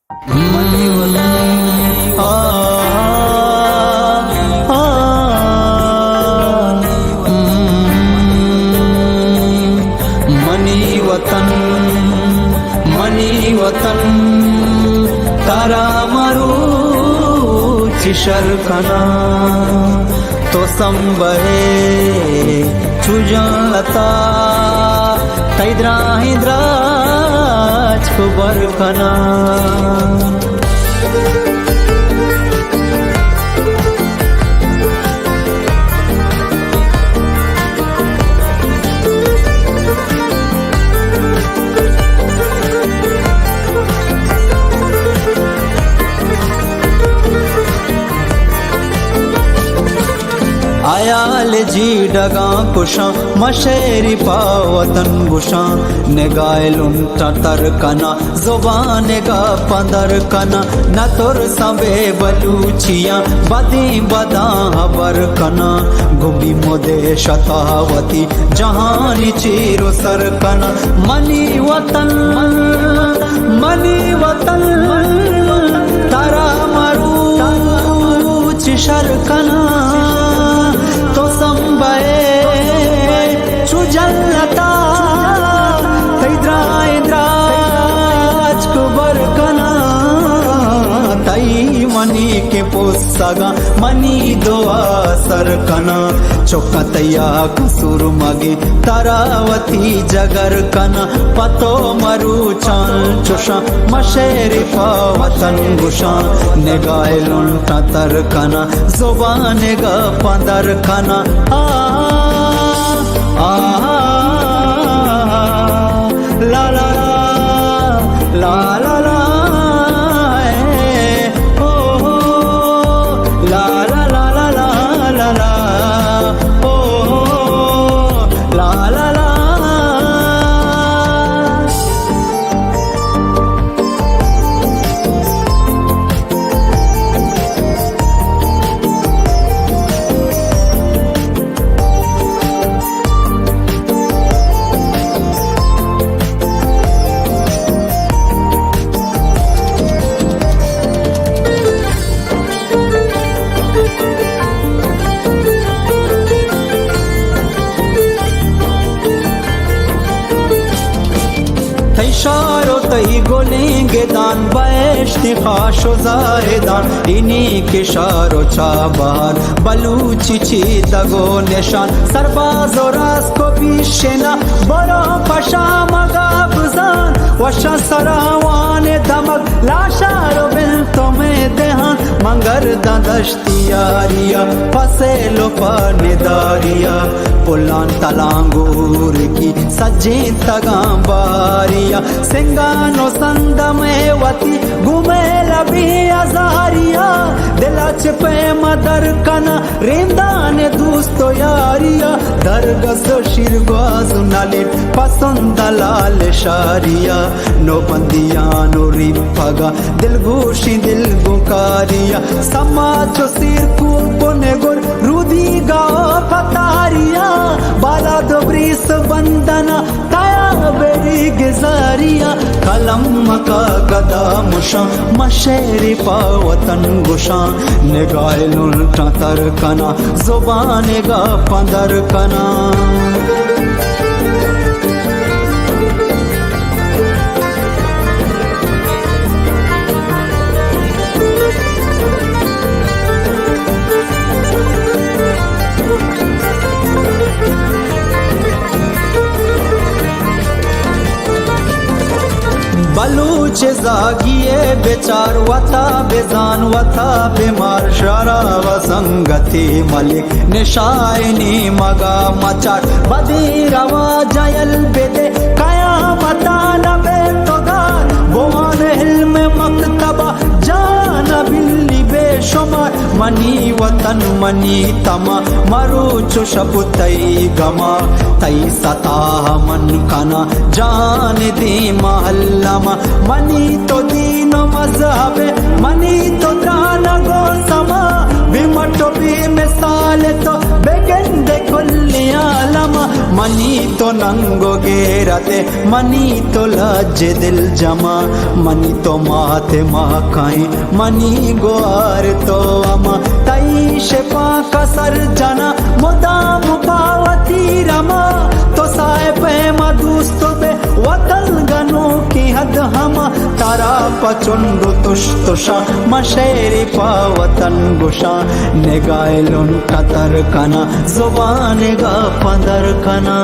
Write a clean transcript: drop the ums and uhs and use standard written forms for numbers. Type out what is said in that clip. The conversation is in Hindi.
मनी वतन तारा मरू चिशरखना तो संबहे चुजलता तैद्राहिद्राज कुबरखना आयाल जी डगा कुशा मशेरी पावतन गुशा नेगायलुम तर कना जुबान गा पंदर कना न तुर सबे बलूचिया बदी बदा हबर कना गुबी मोदे शतावती जहानी चीरो सर कना मनी वतन तारा मरू चिशर कना तो संबए चुजलता तैद्राज कुबर कना तई मनी के पोसगा मनी दुआ सर कना चौकतया कसुर मगे तारावती जगर कना पतो मरु चाल चुषा मशेरी पावतन गुशा नेगायलुन तर कना जुबान गा पंदर कना ला ला ला ला ला इशारो तई गोलेंगे दान बैश्ती खाशो जाहिदान इन्हीं के शारो चाबार बलूची ची दगो निशान सरबाज और रास को पीछेना बरो पशा मगाबजान वशा सरावान दमक लाशारो बिल तुम्हें देहान मंगर ददश्तियारिया फसे लो पानिदारिया पुलान तलांगूर की सज्जी तगांबारिया सिंगानो संद में वती घूमे लबी अजारिया दिलाच पे मदर कना रेंदान दोस्तो यारिया दरगस शिरगाज नाले पसंद लाल शारिया नो बंदिया नो रिपगा दिल गोशी दिल गुकारिया समाज सिर को बोने गुर रुदी गा पतारिया बाला दोब्रीस बंदना ताया बेरी गिजारिया कलम का गदा मुशा मशेरी पावतन गुशा निगायलुन तर कना जुबान गा पंदर कना बलूच जागिए बेचार वता बेजान वता बीमार शरा वसंगति मलिक निशाइनी मगा मचार बदी रवा जयल बेदे कया मता नबे तोगार बोवान हिल्म मकतबा जान बिल्ली बेशुमार मनी वतन मनी तमा मरु चुशबुतई गमा तई सता मन कना जान दी महल्लमा मनी तो दीन मजहब मनी तो त्राना गो समा बिमटो भी मिसाल तो बेगंदे कुल्ली आलमा मनी तो नंगो गेरते मनी तो लज्जे दिल जमा मनी तो माथे माखाए मनी गोर तो अमा तई शेपा कसर जना मुदाम पावती रमा तो साए पे मदुस्तो बे वतन गनो की हद हम तारा पचुंडु तुष्तुषा मशेरी पावतन गुशा निगाह लुन कतर कना जुबान गा पंदर कना।